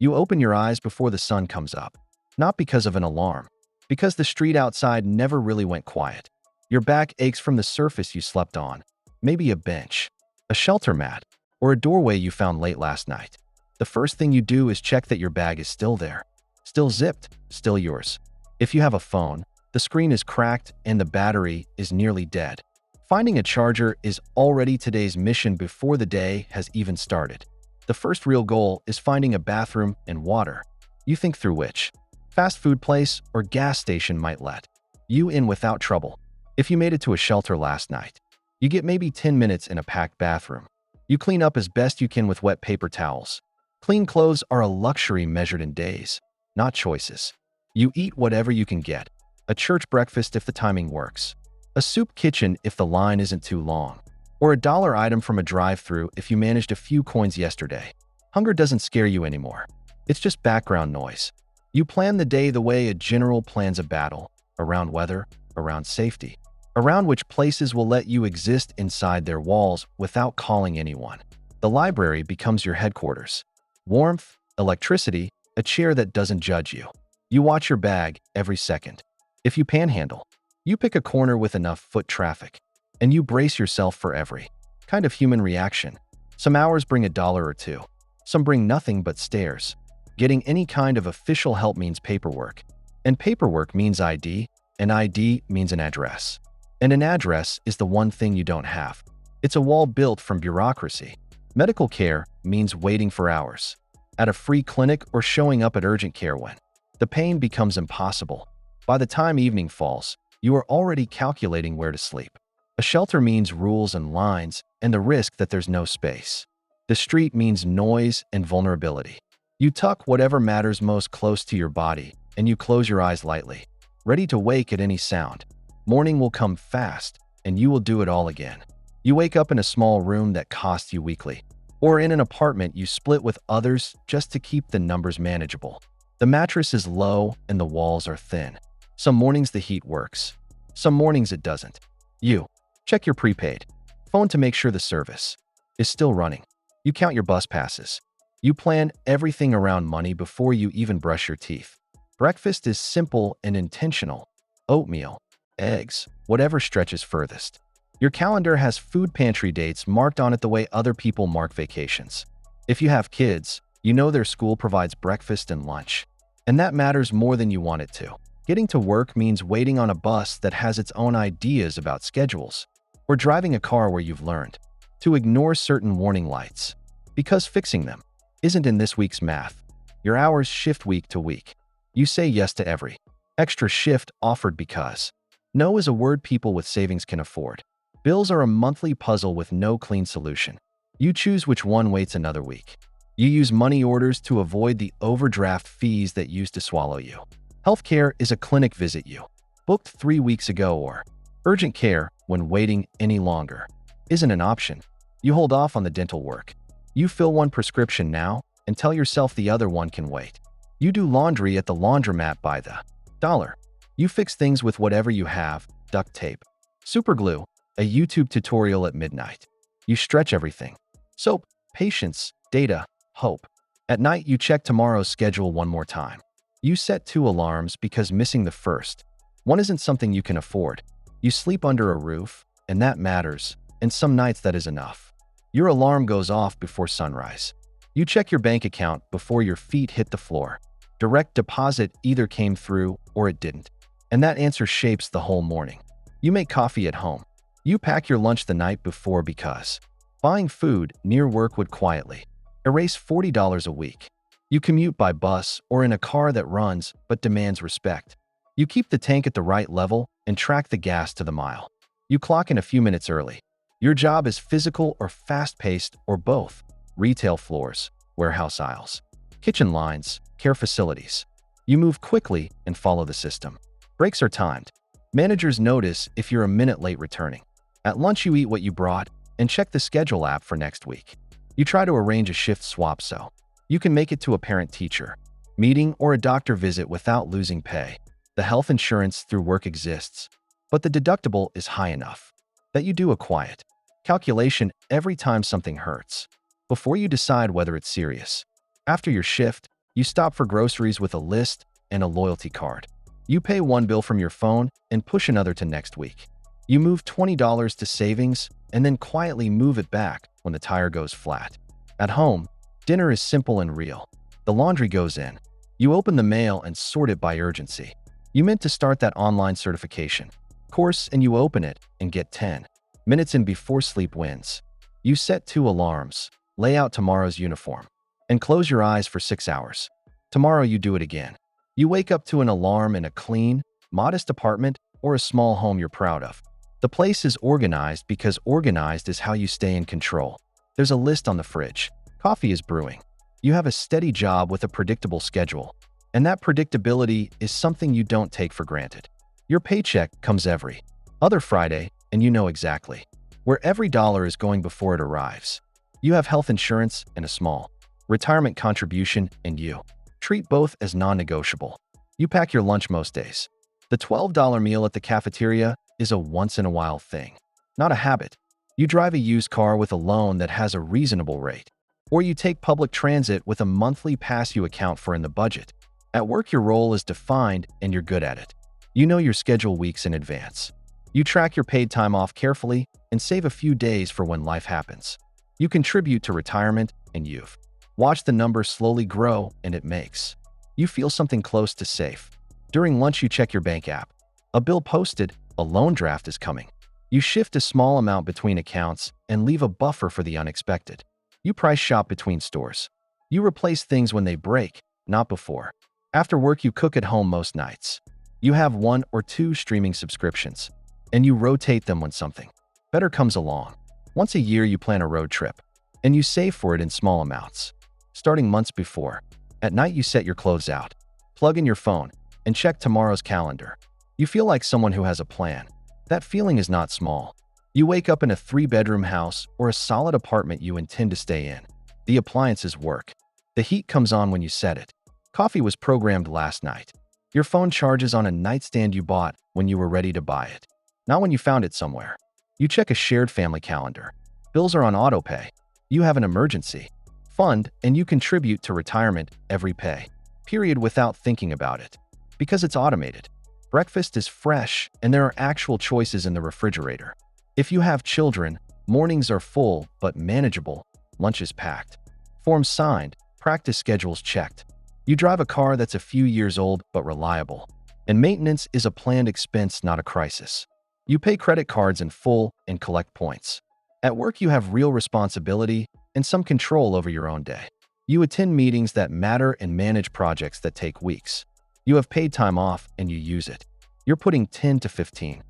You open your eyes before the sun comes up, not because of an alarm, because the street outside never really went quiet. Your back aches from the surface you slept on, maybe a bench, a shelter mat, or a doorway you found late last night. The first thing you do is check that your bag is still there, still zipped, still yours. If you have a phone, the screen is cracked and the battery is nearly dead. Finding a charger is already today's mission before the day has even started. The first real goal is finding a bathroom and water. You think through which fast food place or gas station might let you in without trouble. If you made it to a shelter last night, you get maybe 10 minutes in a packed bathroom. You clean up as best you can with wet paper towels. Clean clothes are a luxury measured in days, not choices. You eat whatever you can get. A church breakfast if the timing works. A soup kitchen if the line isn't too long. Or a dollar item from a drive-thru if you managed a few coins yesterday. Hunger doesn't scare you anymore. It's just background noise. You plan the day the way a general plans a battle, around weather, around safety, around which places will let you exist inside their walls without calling anyone. The library becomes your headquarters. Warmth, electricity, a chair that doesn't judge you. You watch your bag every second. If you panhandle, you pick a corner with enough foot traffic, and you brace yourself for every kind of human reaction. Some hours bring a dollar or two. Some bring nothing but stares. Getting any kind of official help means paperwork. And paperwork means ID, and ID means an address. And an address is the one thing you don't have. It's a wall built from bureaucracy. Medical care means waiting for hours at a free clinic or showing up at urgent care when the pain becomes impossible. By the time evening falls, you are already calculating where to sleep. A shelter means rules and lines and the risk that there's no space. The street means noise and vulnerability. You tuck whatever matters most close to your body and you close your eyes lightly, ready to wake at any sound. Morning will come fast and you will do it all again. You wake up in a small room that costs you weekly, or in an apartment you split with others just to keep the numbers manageable. The mattress is low and the walls are thin. Some mornings the heat works. Some mornings it doesn't. You check your prepaid phone to make sure the service is still running. You count your bus passes. You plan everything around money before you even brush your teeth. Breakfast is simple and intentional. Oatmeal, eggs, whatever stretches furthest. Your calendar has food pantry dates marked on it the way other people mark vacations. If you have kids, you know their school provides breakfast and lunch. And that matters more than you want it to. Getting to work means waiting on a bus that has its own ideas about schedules, or driving a car where you've learned to ignore certain warning lights, because fixing them isn't in this week's math. Your hours shift week to week. You say yes to every extra shift offered because no is a word people with savings can afford. Bills are a monthly puzzle with no clean solution. You choose which one waits another week. You use money orders to avoid the overdraft fees that used to swallow you. Healthcare is a clinic visit you booked 3 weeks ago, or urgent care when waiting any longer isn't an option. You hold off on the dental work. You fill one prescription now and tell yourself the other one can wait. You do laundry at the laundromat by the dollar. You fix things with whatever you have: duct tape, super glue, a YouTube tutorial at midnight. You stretch everything: soap, patience, data, hope. At night, you check tomorrow's schedule one more time. You set 2 alarms because missing the first one isn't something you can afford. You sleep under a roof, and that matters, and some nights that is enough. Your alarm goes off before sunrise. You check your bank account before your feet hit the floor. Direct deposit either came through or it didn't, and that answer shapes the whole morning. You make coffee at home. You pack your lunch the night before because buying food near work would quietly erase $40 a week. You commute by bus or in a car that runs but demands respect. You keep the tank at the right level and track the gas to the mile. You clock in a few minutes early. Your job is physical or fast-paced or both. Retail floors, warehouse aisles, kitchen lines, care facilities. You move quickly and follow the system. Breaks are timed. Managers notice if you're a minute late returning. At lunch, you eat what you brought and check the schedule app for next week. You try to arrange a shift swap so you can make it to a parent-teacher meeting or a doctor visit without losing pay. The health insurance through work exists, but the deductible is high enough that you do a quiet calculation every time something hurts before you decide whether it's serious. After your shift, You stop for groceries with a list and a loyalty card. You pay one bill from your phone and push another to next week. You move $20 to savings and then quietly move it back when the tire goes flat. At home, dinner is simple and real. The laundry goes in. You open the mail and sort it by urgency. You meant to start that online certification course and you open it and get 10 minutes in before sleep wins. You set 2 alarms, lay out tomorrow's uniform, and close your eyes for 6 hours. Tomorrow you do it again. You wake up to an alarm in a clean, modest apartment or a small home you're proud of. The place is organized because organized is how you stay in control. There's a list on the fridge. Coffee is brewing. You have a steady job with a predictable schedule. And that predictability is something you don't take for granted. Your paycheck comes every other Friday, and you know exactly where every dollar is going before it arrives. You have health insurance and a small retirement contribution, and you treat both as non-negotiable. You pack your lunch most days. The $12 meal at the cafeteria is a once-in-a-while thing, not a habit. You drive a used car with a loan that has a reasonable rate, or you take public transit with a monthly pass you account for in the budget. At work, your role is defined and you're good at it. You know your schedule weeks in advance. You track your paid time off carefully and save a few days for when life happens. You contribute to retirement and you've watched the number slowly grow, and it makes you feel something close to safe. During lunch, you check your bank app. A bill posted, a loan draft is coming. You shift a small amount between accounts and leave a buffer for the unexpected. You price shop between stores. You replace things when they break, not before. After work, you cook at home most nights. You have 1 or 2 streaming subscriptions, and you rotate them when something better comes along. Once a year, you plan a road trip, and you save for it in small amounts, starting months before. At night, you set your clothes out, plug in your phone, and check tomorrow's calendar. You feel like someone who has a plan. That feeling is not small. You wake up in a 3-bedroom house or a solid apartment you intend to stay in. The appliances work. The heat comes on when you set it. Coffee was programmed last night. Your phone charges on a nightstand you bought when you were ready to buy it, not when you found it somewhere. You check a shared family calendar. Bills are on autopay. You have an emergency fund, and you contribute to retirement every pay period without thinking about it, because it's automated. Breakfast is fresh, and there are actual choices in the refrigerator. If you have children, mornings are full but manageable. Lunch is packed. Forms signed. Practice schedules checked. You drive a car that's a few years old but reliable. And maintenance is a planned expense, not a crisis. You pay credit cards in full and collect points. At work, you have real responsibility and some control over your own day. You attend meetings that matter and manage projects that take weeks. You have paid time off and you use it. You're putting 10 to 15%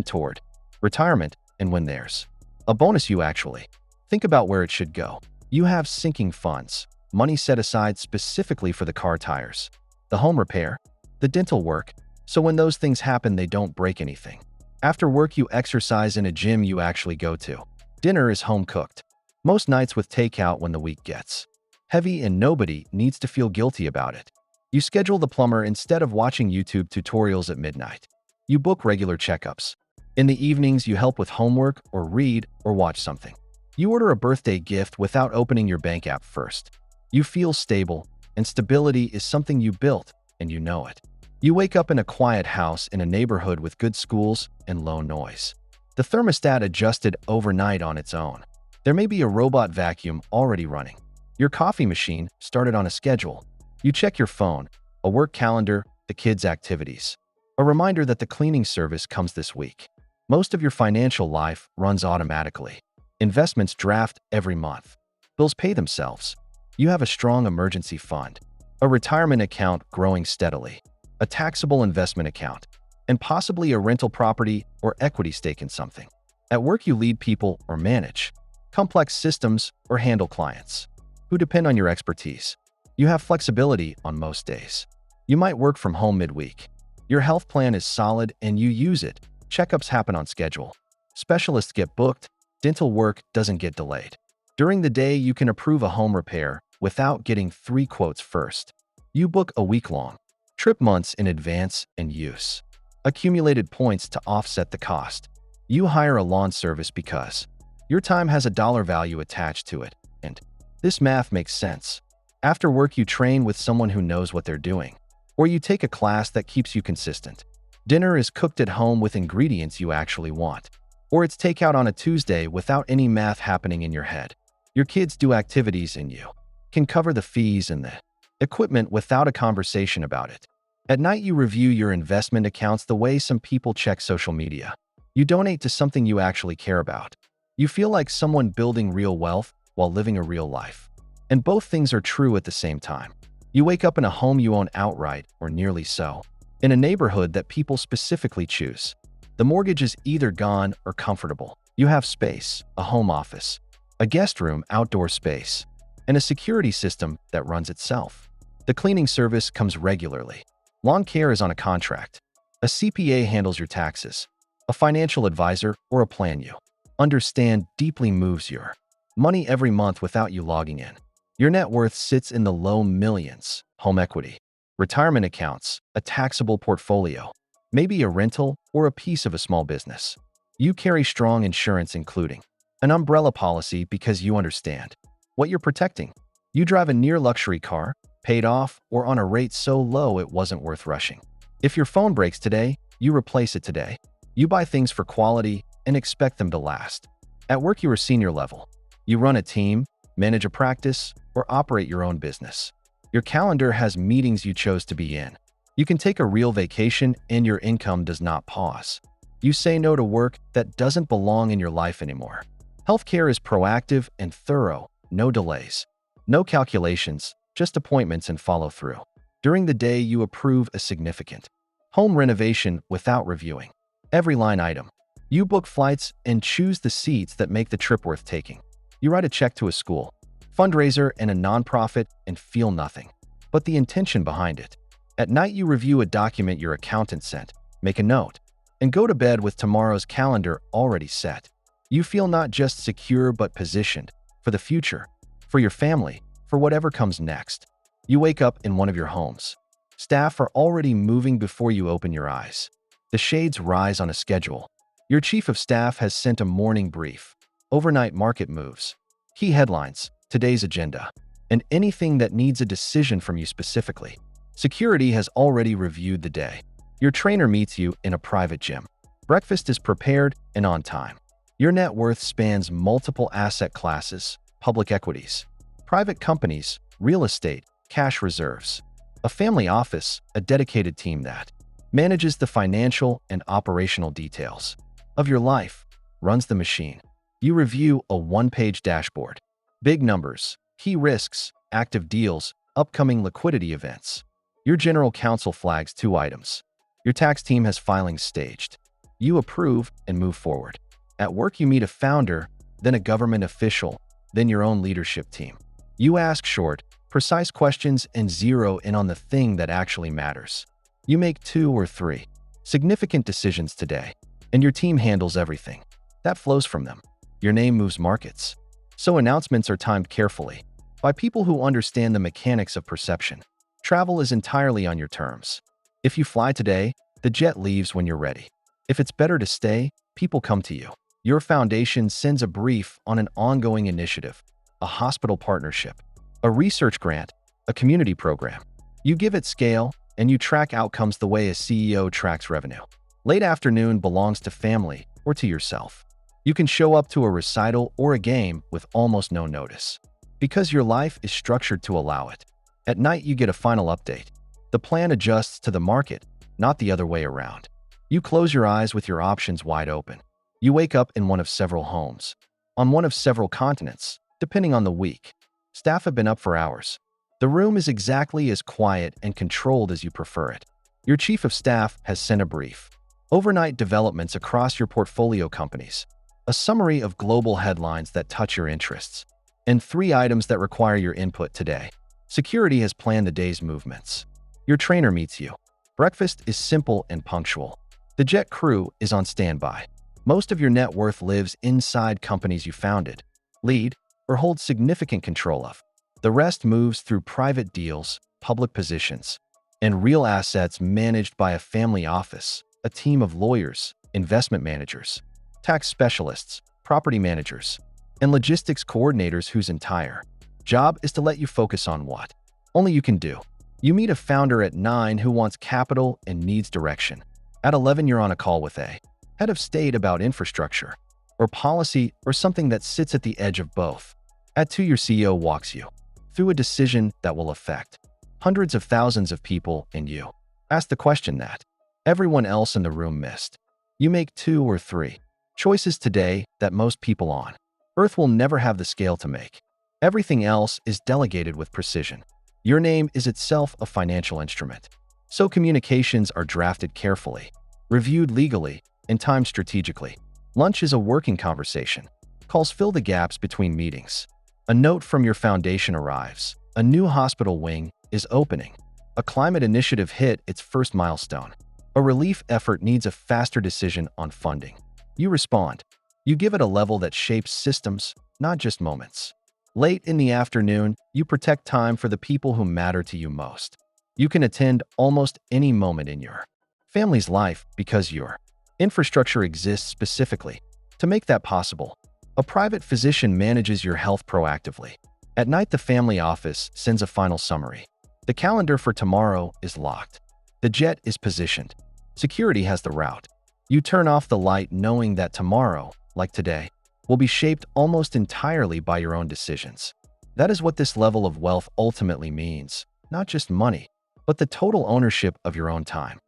toward retirement, and when there's a bonus, you actually think about where it should go. You have sinking funds, money set aside specifically for the car tires, the home repair, the dental work, so when those things happen, they don't break anything. After work, you exercise in a gym you actually go to. Dinner is home cooked, most nights with takeout when the week gets heavy, and nobody needs to feel guilty about it. You schedule the plumber instead of watching YouTube tutorials at midnight. You book regular checkups. In the evenings, you help with homework or read or watch something. You order a birthday gift without opening your bank app first. You feel stable, and stability is something you built, and you know it. You wake up in a quiet house in a neighborhood with good schools and low noise. The thermostat adjusted overnight on its own. There may be a robot vacuum already running. Your coffee machine started on a schedule. You check your phone, a work calendar, the kids' activities, a reminder that the cleaning service comes this week. Most of your financial life runs automatically. Investments draft every month. Bills pay themselves. You have a strong emergency fund, a retirement account growing steadily, a taxable investment account, and possibly a rental property or equity stake in something. At work, you lead people or manage complex systems or handle clients who depend on your expertise. You have flexibility on most days. You might work from home midweek. Your health plan is solid and you use it. Checkups happen on schedule. Specialists get booked. Dental work doesn't get delayed. During the day, you can approve a home repair without getting 3 quotes first. You book a week-long trip months in advance and use accumulated points to offset the cost. You hire a lawn service because your time has a dollar value attached to it, and this math makes sense. After work, you train with someone who knows what they're doing, or you take a class that keeps you consistent. Dinner is cooked at home with ingredients you actually want, or it's takeout on a Tuesday without any math happening in your head. Your kids do activities and you can cover the fees and the equipment without a conversation about it. At night, you review your investment accounts the way some people check social media. You donate to something you actually care about. You feel like someone building real wealth while living a real life. And both things are true at the same time. You wake up in a home you own outright, or nearly so, in a neighborhood that people specifically choose. The mortgage is either gone or comfortable. You have space, a home office, a guest room, outdoor space, and a security system that runs itself. The cleaning service comes regularly. Lawn care is on a contract. A CPA handles your taxes. A financial advisor or a plan you understand deeply moves your money every month without you logging in. Your net worth sits in the low millions. Home equity, retirement accounts, a taxable portfolio, maybe a rental or a piece of a small business. You carry strong insurance, including an umbrella policy, because you understand what you're protecting. You drive a near luxury car, paid off or on a rate so low it wasn't worth rushing. If your phone breaks today, you replace it today. You buy things for quality and expect them to last. At work, you're a senior level. You run a team, manage a practice, or operate your own business. Your calendar has meetings you chose to be in. You can take a real vacation and your income does not pause. You say no to work that doesn't belong in your life anymore. Healthcare is proactive and thorough, no delays, no calculations, just appointments and follow through. During the day, you approve a significant home renovation without reviewing every line item. You book flights and choose the seats that make the trip worth taking. You write a check to a school, fundraiser, and a nonprofit and feel nothing but the intention behind it. At night, you review a document your accountant sent, make a note, and go to bed with tomorrow's calendar already set. You feel not just secure but positioned for the future, for your family, for whatever comes next. You wake up in one of your homes. Staff are already moving before you open your eyes. The shades rise on a schedule. Your chief of staff has sent a morning brief, overnight market moves, key headlines, today's agenda, and anything that needs a decision from you specifically. Security has already reviewed the day. Your trainer meets you in a private gym. Breakfast is prepared and on time. Your net worth spans multiple asset classes, public equities, private companies, real estate, cash reserves, a family office, a dedicated team that manages the financial and operational details of your life, runs the machine. You review a one-page dashboard. Big numbers, key risks, active deals, upcoming liquidity events. Your general counsel flags 2 items. Your tax team has filings staged. You approve and move forward. At work, you meet a founder, then a government official, then your own leadership team. You ask short, precise questions and zero in on the thing that actually matters. You make 2 or 3 significant decisions today, and your team handles everything that flows from them. Your name moves markets. So announcements are timed carefully by people who understand the mechanics of perception. Travel is entirely on your terms. If you fly today, the jet leaves when you're ready. If it's better to stay, people come to you. Your foundation sends a brief on an ongoing initiative, a hospital partnership, a research grant, a community program. You give it scale, and you track outcomes the way a CEO tracks revenue. Late afternoon belongs to family or to yourself. You can show up to a recital or a game with almost no notice, because your life is structured to allow it. At night, you get a final update. The plan adjusts to the market, not the other way around. You close your eyes with your options wide open. You wake up in one of several homes, on one of several continents, depending on the week. Staff have been up for hours. The room is exactly as quiet and controlled as you prefer it. Your chief of staff has sent a brief. Overnight developments across your portfolio companies. A summary of global headlines that touch your interests. And 3 items that require your input today. Security has planned the day's movements. Your trainer meets you. Breakfast is simple and punctual. The jet crew is on standby. Most of your net worth lives inside companies you founded, lead, or hold significant control of. The rest moves through private deals, public positions, and real assets managed by a family office, a team of lawyers, investment managers, tax specialists, property managers, and logistics coordinators whose entire Job is to let you focus on what only you can do. You meet a founder at 9 who wants capital and needs direction. At 11, you're on a call with a head of state about infrastructure or policy or something that sits at the edge of both. At 2, your CEO walks you through a decision that will affect hundreds of thousands of people, and you ask the question that everyone else in the room missed. You make 2 or 3 choices today that most people on Earth will never have the scale to make. Everything else is delegated with precision. Your name is itself a financial instrument. So communications are drafted carefully, reviewed legally, and timed strategically. Lunch is a working conversation. Calls fill the gaps between meetings. A note from your foundation arrives. A new hospital wing is opening. A climate initiative hit its first milestone. A relief effort needs a faster decision on funding. You respond. You give it a level that shapes systems, not just moments. Late in the afternoon, you protect time for the people who matter to you most. You can attend almost any moment in your family's life because your infrastructure exists specifically to make that possible. A private physician manages your health proactively. At night, the family office sends a final summary. The calendar for tomorrow is locked. The jet is positioned. Security has the route. You turn off the light knowing that tomorrow, like today, will be shaped almost entirely by your own decisions. That is what this level of wealth ultimately means. Not just money, but the total ownership of your own time.